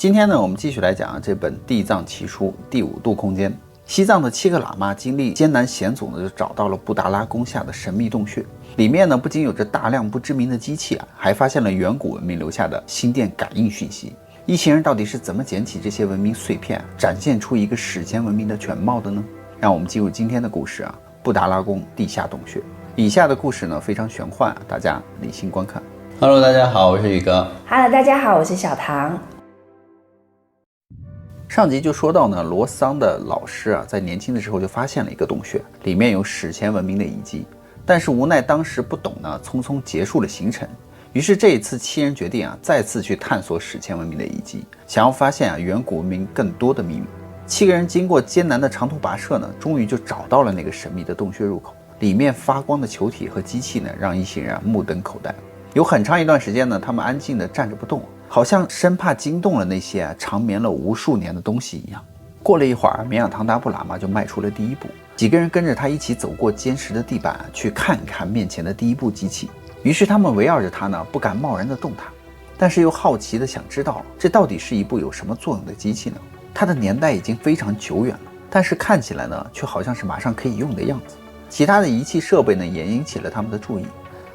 今天呢，我们继续来讲这本《地藏奇书》第5度空间。西藏的7个喇嘛经历艰难险阻呢，就找到了布达拉宫下的神秘洞穴。里面呢，不仅有着大量不知名的机器还发现了远古文明留下的心电感应讯息。一行人到底是怎么捡起这些文明碎片，展现出一个史前文明的全貌的呢？让我们进入今天的故事布达拉宫地下洞穴。以下的故事呢，非常玄幻大家理性观看。Hello， 大家好，我是宇哥。Hello， 大家好，我是小唐。上集就说到呢，罗桑的老师在年轻的时候就发现了一个洞穴，里面有史前文明的遗迹，但是无奈当时不懂呢，匆匆结束了行程。于是这一次7人决定再次去探索史前文明的遗迹，想要发现远古文明更多的秘密。7个人经过艰难的长途跋涉呢，终于就找到了那个神秘的洞穴入口。里面发光的球体和机器呢，让一行人目瞪口呆。有很长一段时间呢，他们安静地站着不动，好像生怕惊动了那些长眠了无数年的东西一样。过了一会儿，绵仰唐达布喇嘛就迈出了第一步，几个人跟着他一起走过坚实的地板，去看看面前的第一部机器。于是他们围绕着他呢，不敢贸然地动它，但是又好奇地想知道这到底是一部有什么作用的机器呢？它的年代已经非常久远了，但是看起来呢，却好像是马上可以用的样子。其他的仪器设备呢，也引起了他们的注意，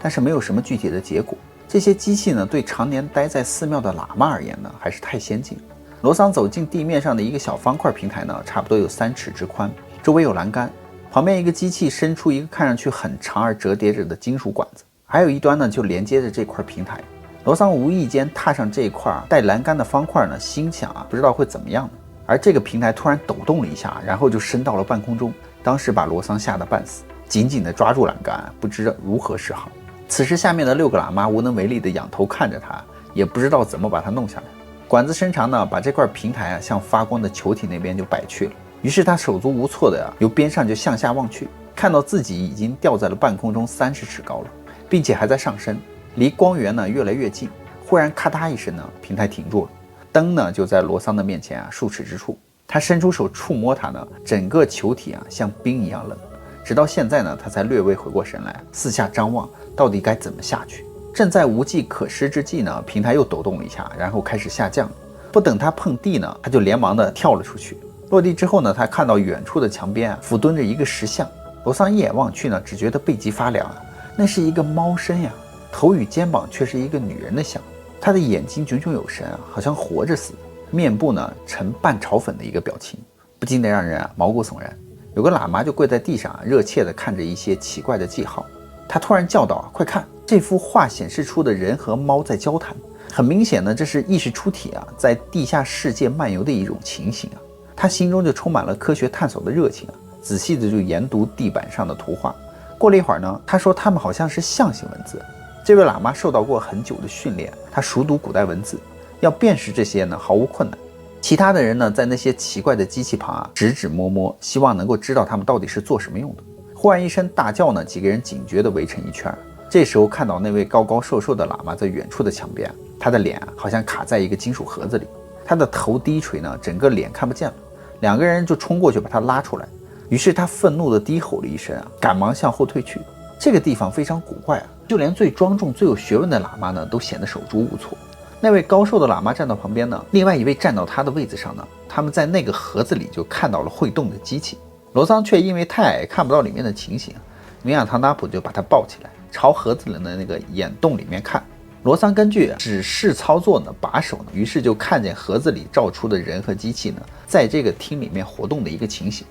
但是没有什么具体的结果。这些机器呢，对常年待在寺庙的喇嘛而言呢，还是太先进了。罗桑走进地面上的一个小方块平台呢，差不多有3尺之宽，周围有栏杆，旁边一个机器伸出一个看上去很长而折叠着的金属管子，还有一端呢就连接着这块平台。罗桑无意间踏上这一块带栏杆的方块呢，心想不知道会怎么样呢。而这个平台突然抖动了一下，然后就升到了半空中，当时把罗桑吓得半死，紧紧地抓住栏杆，不知如何是好。此时下面的6个喇嘛无能为力地仰头看着他，也不知道怎么把它弄下来。管子伸长呢，把这块平台向发光的球体那边就摆去了。于是他手足无措的由边上就向下望去，看到自己已经掉在了半空中30尺高了，并且还在上升，离光源呢越来越近。忽然咔嗒一声呢，平台停住了，灯呢就在罗桑的面前数尺之处。他伸出手触摸它呢，整个球体像冰一样冷。直到现在呢，他才略微回过神来，四下张望，到底该怎么下去。正在无计可施之际呢，平台又抖动了一下，然后开始下降。不等他碰地呢，他就连忙的跳了出去。落地之后呢，他看到远处的墙边俯蹲着一个石像。罗桑一眼望去呢，只觉得背脊发凉那是一个猫身呀，头与肩膀却是一个女人的像。他的眼睛炯炯有神好像活着似的，面部呢呈半嘲讽的一个表情，不禁得让人毛骨悚然。有个喇嘛就跪在地上，热切地看着一些奇怪的记号。他突然叫道快看，这幅画显示出的人和猫在交谈。很明显呢，这是意识出体在地下世界漫游的一种情形他心中就充满了科学探索的热情仔细的就研读地板上的图画。过了一会儿呢，他说他们好像是象形文字。这位喇嘛受到过很久的训练，他熟读古代文字，要辨识这些呢毫无困难。其他的人呢，在那些奇怪的机器旁指指摸摸，希望能够知道他们到底是做什么用的。忽然一声大叫呢，几个人警觉地围成一圈。这时候看到那位高高瘦瘦的喇嘛在远处的墙边，他的脸好像卡在一个金属盒子里，他的头低垂呢，整个脸看不见了。2个人就冲过去把他拉出来，于是他愤怒地低吼了一声赶忙向后退去。这个地方非常古怪就连最庄重最有学问的喇嘛呢，都显得手足无措。那位高瘦的喇嘛站到旁边呢，另外一位站到他的位子上呢，他们在那个盒子里就看到了会动的机器。罗桑却因为太矮看不到里面的情形，绵仰唐达普就把他抱起来，朝盒子里的那个眼洞里面看。罗桑根据指示操作呢，把手呢，于是就看见盒子里照出的人和机器呢，在这个厅里面活动的一个情形。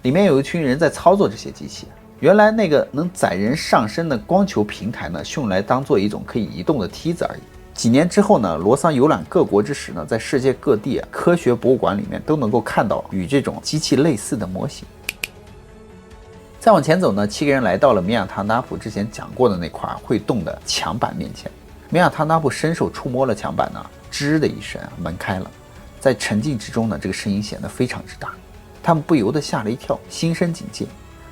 里面有一群人在操作这些机器。原来那个能载人上升的光球平台呢，用来当做一种可以移动的梯子而已。几年之后呢，罗桑游览各国之时呢，在世界各地科学博物馆里面都能够看到与这种机器类似的模型。再往前走呢，7个人来到了绵仰唐达普之前讲过的那块会动的墙板面前。绵仰唐达普伸手触摸了墙板呢，吱的一声门开了。在沉静之中呢，这个声音显得非常之大，他们不由得吓了一跳，心生警戒。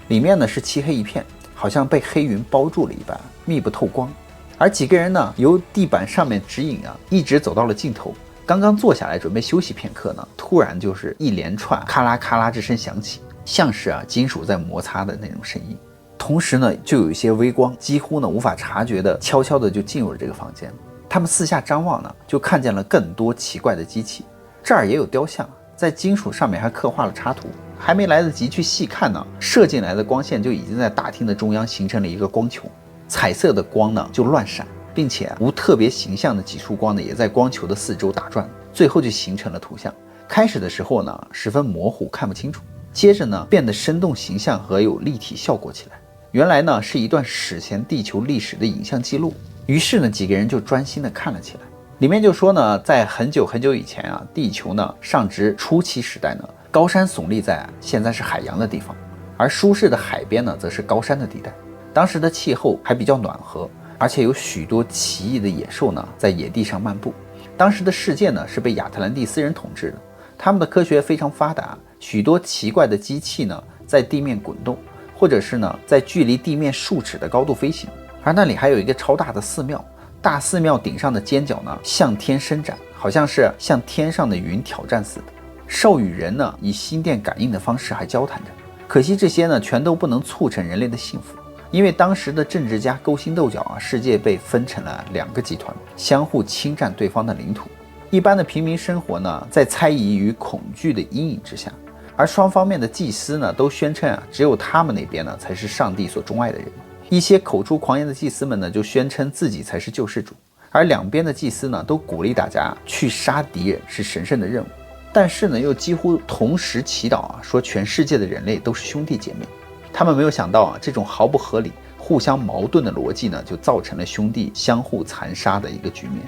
里面呢是漆黑一片，好像被黑云包住了一般，密不透光。而几个人呢，由地板上面指引一直走到了尽头。刚刚坐下来准备休息片刻呢，突然就是一连串咔啦咔啦之声响起，像是金属在摩擦的那种声音。同时呢，就有一些微光几乎呢无法察觉的悄悄的就进入了这个房间。他们四下张望呢，就看见了更多奇怪的机器。这儿也有雕像，在金属上面还刻画了插图。还没来得及去细看呢，射进来的光线就已经在大厅的中央形成了一个光球，彩色的光呢就乱闪，并且无特别形象的几束光呢也在光球的四周打转，最后就形成了图像。开始的时候呢十分模糊，看不清楚，接着呢变得生动形象和有立体效果起来。原来呢是一段史前地球历史的影像记录。于是呢几个人就专心的看了起来。里面就说呢，在很久很久以前啊，地球呢上至初期时代呢，高山耸立在现在是海洋的地方，而舒适的海边呢则是高山的地带。当时的气候还比较暖和，而且有许多奇异的野兽呢在野地上漫步。当时的世界呢是被亚特兰蒂斯人统治的，他们的科学非常发达，许多奇怪的机器呢在地面滚动，或者是呢在距离地面数尺的高度飞行。而那里还有一个超大的寺庙，大寺庙顶上的尖角呢向天伸展，好像是向天上的云挑战似的。兽与人呢以心电感应的方式还交谈着，可惜这些呢全都不能促成人类的幸福，因为当时的政治家勾心斗角啊，世界被分成了2个集团，相互侵占对方的领土。一般的平民生活呢在猜疑与恐惧的阴影之下，而双方面的祭司呢都宣称啊，只有他们那边呢才是上帝所钟爱的人。一些口出狂言的祭司们呢就宣称自己才是救世主，而两边的祭司呢都鼓励大家去杀敌人是神圣的任务，但是呢又几乎同时祈祷啊，说全世界的人类都是兄弟姐妹。他们没有想到啊，这种毫不合理、互相矛盾的逻辑呢，就造成了兄弟相互残杀的一个局面。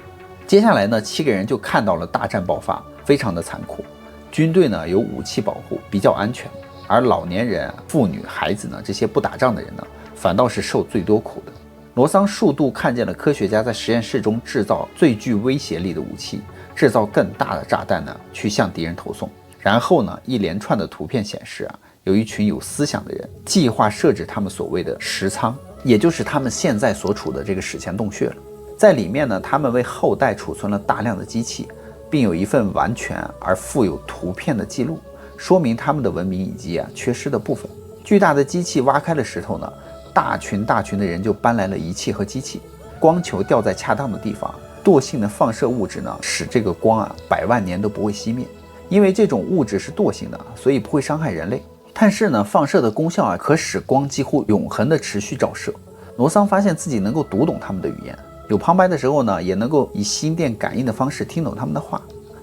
接下来呢，7个人就看到了大战爆发，非常的残酷。军队呢有武器保护，比较安全，而老年人、妇女、孩子呢，这些不打仗的人呢，反倒是受最多苦的。罗桑数度看见了科学家在实验室中制造最具威胁力的武器，制造更大的炸弹呢，去向敌人投送。然后呢，一连串的图片显示啊，有一群有思想的人计划设置他们所谓的石舱，也就是他们现在所处的这个史前洞穴了。在里面呢，他们为后代储存了大量的机器，并有一份完全而富有图片的记录，说明他们的文明以及缺失的部分。巨大的机器挖开了石头呢，大群的人就搬来了仪器和机器，光球掉在恰当的地方，惰性的放射物质呢，使这个光100万年都不会熄灭。因为这种物质是惰性的，所以不会伤害人类。但是呢，放射的功效可使光几乎永恒的持续照射。罗桑发现自己能够读懂他们的语言，有旁白的时候呢，也能够以心电感应的方式听懂他们的话。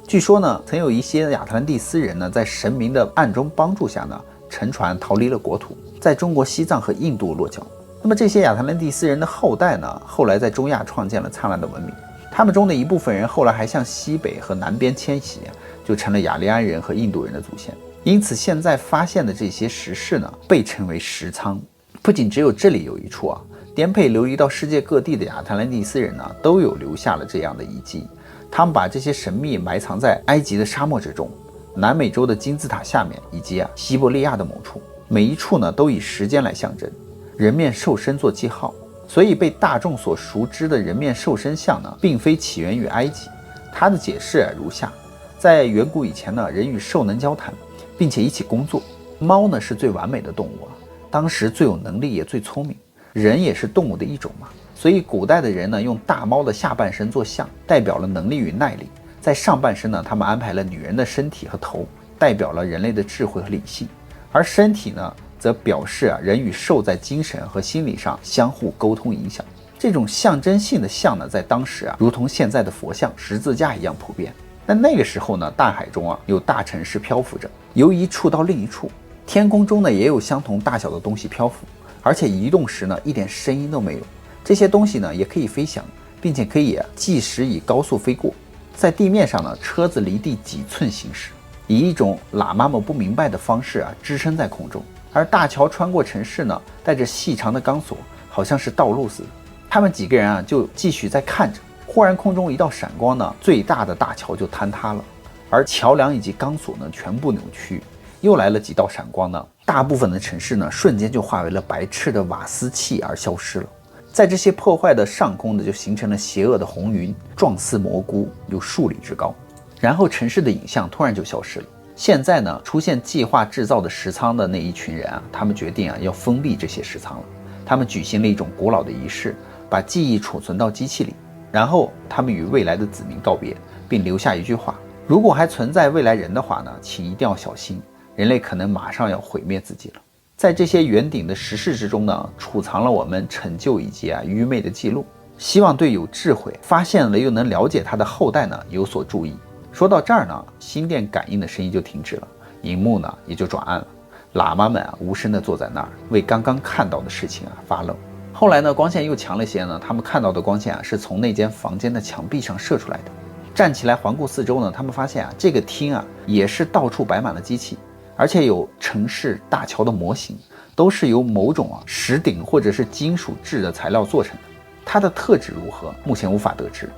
据说呢，曾有一些亚特兰蒂斯人呢，在神明的暗中帮助下呢，乘船逃离了国土，在中国西藏和印度落脚。那么这些亚特兰蒂斯人的后代呢，后来在中亚创建了灿烂的文明。他们中的一部分人后来还向西北和南边迁徙，就成了雅利安人和印度人的祖先。因此现在发现的这些石室呢，被称为石舱。不仅只有这里有一处颠沛流离到世界各地的亚特兰蒂斯人呢，都有留下了这样的遗迹。他们把这些神秘埋藏在埃及的沙漠之中，南美洲的金字塔下面，以及西伯利亚的某处。每一处呢，都以时间来象征，人面兽身做记号。所以被大众所熟知的人面兽身像呢，并非起源于埃及。它的解释如下：在远古以前呢，人与兽能交谈，并且一起工作。猫呢是最完美的动物当时最有能力也最聪明。人也是动物的一种嘛，所以古代的人呢，用大猫的下半身做像，代表了能力与耐力。在上半身呢，他们安排了女人的身体和头，代表了人类的智慧和理性。而身体呢，则表示人与兽在精神和心理上相互沟通影响。这种象征性的像呢，在当时如同现在的佛像、十字架一样普遍。那个时候呢，大海中有大城市漂浮着，由一处到另一处。天空中呢，也有相同大小的东西漂浮，而且移动时呢，一点声音都没有。这些东西呢，也可以飞翔，并且可以计时以高速飞过。在地面上呢，车子离地几寸行驶，以一种喇嘛们不明白的方式支撑在空中。而大桥穿过城市呢，带着细长的钢索，好像是道路似的。他们几个人就继续在看着。忽然空中一道闪光呢，最大的大桥就坍塌了，而桥梁以及钢索呢，全部扭曲。又来了几道闪光呢，大部分的城市呢，瞬间就化为了白炽的瓦斯气而消失了。在这些破坏的上空呢，就形成了邪恶的红云，状似蘑菇，有数里之高。然后城市的影像突然就消失了。现在呢，出现计划制造的石舱的那一群人他们决定要封闭这些石舱了。他们举行了一种古老的仪式，把记忆储存到机器里，然后他们与未来的子民告别，并留下一句话：如果还存在未来人的话呢，请一定要小心，人类可能马上要毁灭自己了。在这些圆顶的石室之中呢，储藏了我们成就以及愚昧的记录，希望对有智慧、发现了又能了解它的后代呢有所注意。说到这儿呢，心电感应的声音就停止了，荧幕呢也就转暗了。喇嘛们无声地坐在那儿，为刚刚看到的事情发愣。后来呢，光线又强了些呢，他们看到的光线是从那间房间的墙壁上射出来的。站起来环顾四周呢，他们发现这个厅也是到处摆满了机器，而且有城市大桥的模型，都是由某种石鼎或者是金属制的材料做成的。它的特质如何，目前无法得知。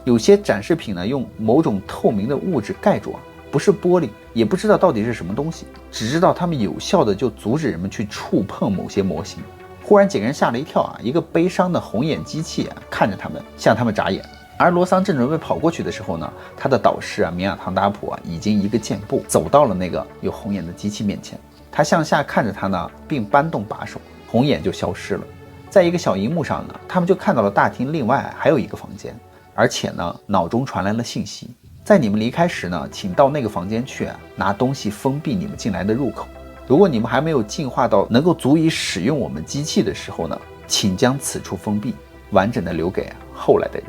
有些展示品呢，用某种透明的物质盖住，不是玻璃，也不知道到底是什么东西，只知道他们有效的就阻止人们去触碰某些模型。忽然几个人吓了一跳一个悲伤的红眼机器看着他们，向他们眨眼。而罗桑正准备跑过去的时候呢，他的导师米亚唐达普已经一个箭步走到了那个有红眼的机器面前。他向下看着他呢，并搬动把手，红眼就消失了。在一个小荧幕上呢，他们就看到了大厅另外还有一个房间，而且呢，脑中传来了信息：在你们离开时呢，请到那个房间去拿东西封闭你们进来的入口。如果你们还没有进化到能够足以使用我们机器的时候呢，请将此处封闭，完整的留给后来的人。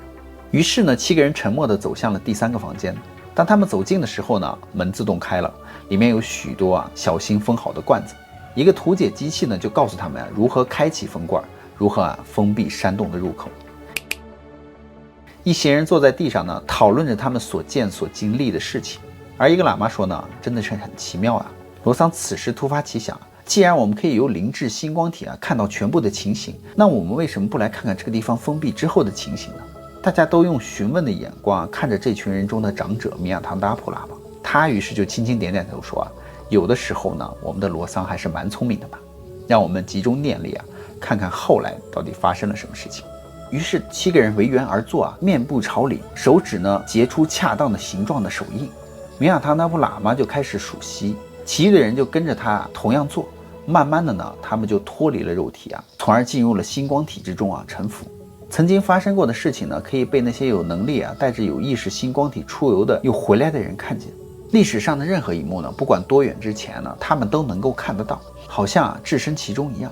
于是呢，7个人沉默地走向了第3个房间。当他们走近的时候呢，门自动开了，里面有许多小心封好的罐子。一个图解机器呢，就告诉他们如何开启封罐，如何封闭山洞的入口。一行人坐在地上呢，讨论着他们所见所经历的事情。而一个喇嘛说呢，真的是很奇妙罗桑此时突发奇想，既然我们可以由灵智星光体看到全部的情形，那我们为什么不来看看这个地方封闭之后的情形呢？大家都用询问的眼光看着这群人中的长者米亚唐达普喇嘛，他于是就轻轻点点头说有的时候呢，我们的罗桑还是蛮聪明的吧，让我们集中念力看看后来到底发生了什么事情。于是7个人围圆而坐面部朝里，手指呢结出恰当的形状的手印。米亚唐达普喇嘛就开始数息，其余的人就跟着他同样做。慢慢的呢，他们就脱离了肉体从而进入了星光体之中沉浮。曾经发生过的事情呢，可以被那些有能力带着有意识星光体出游的又回来的人看见。历史上的任何一幕呢，不管多远之前呢，他们都能够看得到，好像置身其中一样。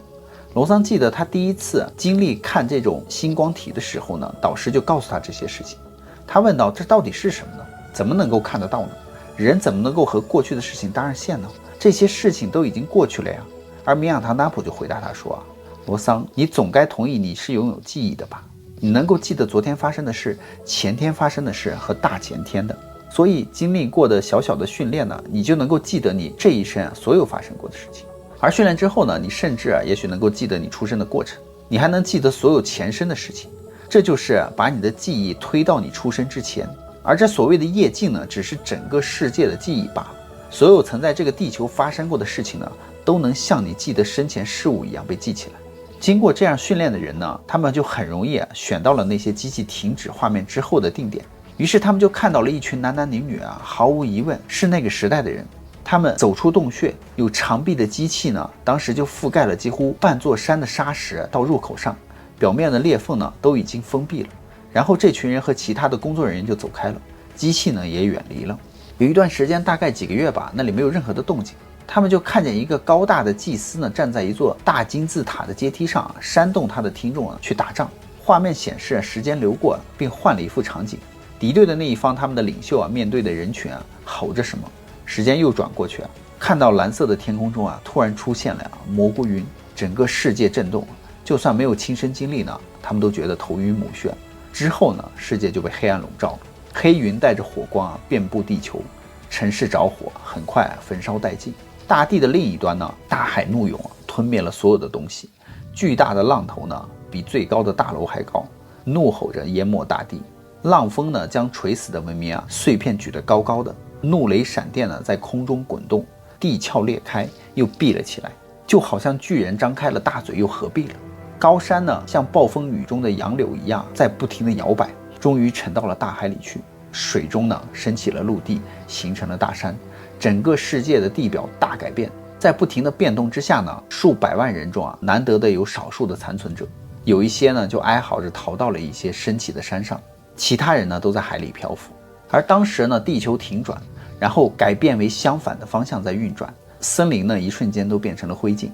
罗桑记得他第一次经历看这种星光体的时候呢，导师就告诉他这些事情。他问道，这到底是什么呢？怎么能够看得到呢？人怎么能够和过去的事情搭上线呢？这些事情都已经过去了呀。而米亚唐达普就回答他说罗桑，你总该同意你是拥有记忆的吧？你能够记得昨天发生的事、前天发生的事和大前天的，所以经历过的小小的训练呢，你就能够记得你这一生所有发生过的事情。而训练之后呢，你甚至也许能够记得你出生的过程，你还能记得所有前生的事情。这就是把你的记忆推到你出生之前。而这所谓的业境呢，只是整个世界的记忆罢了。所有曾在这个地球发生过的事情呢，都能像你记得生前事物一样被记起来。经过这样训练的人呢，他们就很容易选到了那些机器停止画面之后的定点。于是他们就看到了一群男男女女毫无疑问是那个时代的人。他们走出洞穴，有长臂的机器呢，当时就覆盖了几乎半座山的沙石到入口上，表面的裂缝呢都已经封闭了。然后这群人和其他的工作人员就走开了，机器呢也远离了。有一段时间，大概几个月吧，那里没有任何的动静。他们就看见一个高大的祭司呢，站在一座大金字塔的阶梯上煽动他的听众去打仗。画面显示时间流过，并换了一副场景。敌对的那一方，他们的领袖面对的人群吼着什么。时间又转过去看到蓝色的天空中突然出现了蘑菇云，整个世界震动。就算没有亲身经历呢，他们都觉得头晕目眩。之后呢，世界就被黑暗笼罩了，黑云带着火光遍布地球，城市着火，很快焚烧殆尽。大地的另一端呢，大海怒涌吞灭了所有的东西。巨大的浪头呢，比最高的大楼还高，怒吼着淹没大地。浪峰呢，将垂死的文明碎片举得高高的。怒雷闪电呢，在空中滚动，地壳裂开又闭了起来，就好像巨人张开了大嘴又合闭了。高山呢，像暴风雨中的杨柳一样，在不停地摇摆，终于沉到了大海里去。水中呢，升起了陆地，形成了大山。整个世界的地表大改变，在不停的变动之下呢，数百万人中难得的有少数的残存者，有一些呢就哀嚎着逃到了一些升起的山上，其他人呢都在海里漂浮。而当时呢，地球停转，然后改变为相反的方向在运转，森林呢一瞬间都变成了灰烬，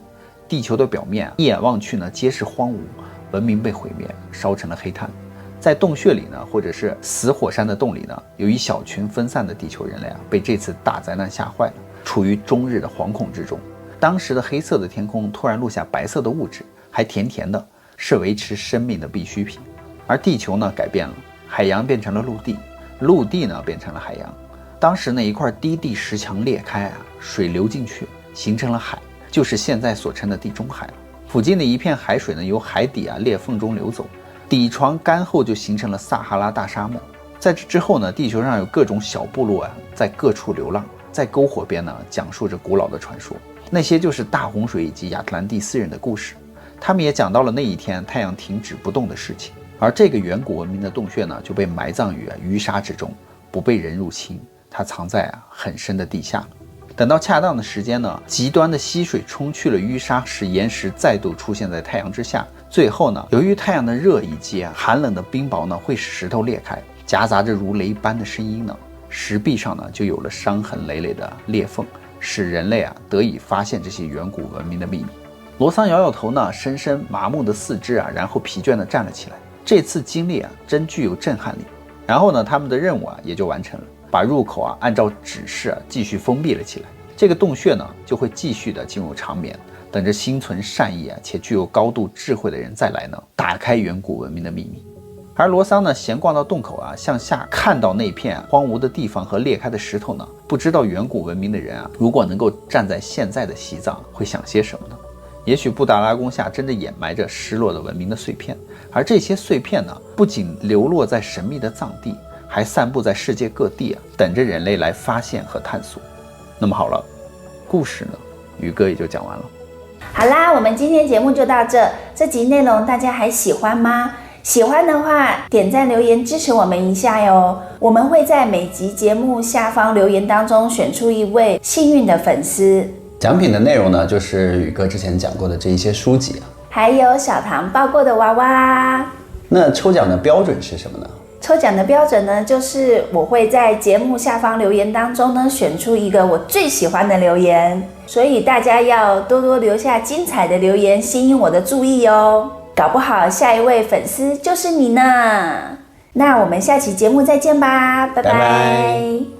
地球的表面一眼望去呢皆是荒芜，文明被毁灭，烧成了黑炭。在洞穴里呢，或者是死火山的洞里呢，有一小群分散的地球人类被这次大灾难吓坏了，处于终日的惶恐之中。当时的黑色的天空突然落下白色的物质，还甜甜的，是维持生命的必需品。而地球呢改变了，海洋变成了陆地，陆地呢变成了海洋。当时那一块低地石墙裂开水流进去，形成了海，就是现在所称的地中海了。附近的一片海水呢由海底裂缝中流走，底床干后就形成了撒哈拉大沙漠。在这之后呢，地球上有各种小部落在各处流浪，在篝火边呢讲述着古老的传说，那些就是大洪水以及亚特兰蒂斯人的故事。他们也讲到了那一天太阳停止不动的事情。而这个远古文明的洞穴呢，就被埋葬于淤沙之中，不被人入侵，它藏在很深的地下。等到恰当的时间呢，极端的溪水冲去了淤沙，使岩石再度出现在太阳之下。最后呢，由于太阳的热以及寒冷的冰雹呢，会使石头裂开，夹杂着如雷般的声音呢，石壁上呢就有了伤痕累累的裂缝，使人类得以发现这些远古文明的秘密。罗桑摇摇头呢，深深麻木的四肢然后疲倦地站了起来。这次经历真具有震撼力。然后呢，他们的任务也就完成了，把入口按照指示继续封闭了起来。这个洞穴呢就会继续的进入长眠，等着心存善意且具有高度智慧的人再来呢，打开远古文明的秘密。而罗桑呢闲逛到洞口向下看到那片荒芜的地方和裂开的石头呢，不知道远古文明的人如果能够站在现在的西藏会想些什么呢？也许布达拉宫下真的掩埋着失落的文明的碎片，而这些碎片呢，不仅流落在神秘的藏地，还散布在世界各地等着人类来发现和探索。那么好了，故事呢，宇哥也就讲完了。好啦，我们今天节目就到这。这集内容大家还喜欢吗？喜欢的话，点赞留言支持我们一下哟。我们会在每集节目下方留言当中选出一位幸运的粉丝。奖品的内容呢，就是宇哥之前讲过的这一些书籍还有小唐抱过的娃娃。那抽奖的标准是什么呢？抽奖的标准呢，就是我会在节目下方留言当中呢，选出一个我最喜欢的留言，所以大家要多多留下精彩的留言，吸引我的注意哦。搞不好下一位粉丝就是你呢。那我们下期节目再见吧，拜拜。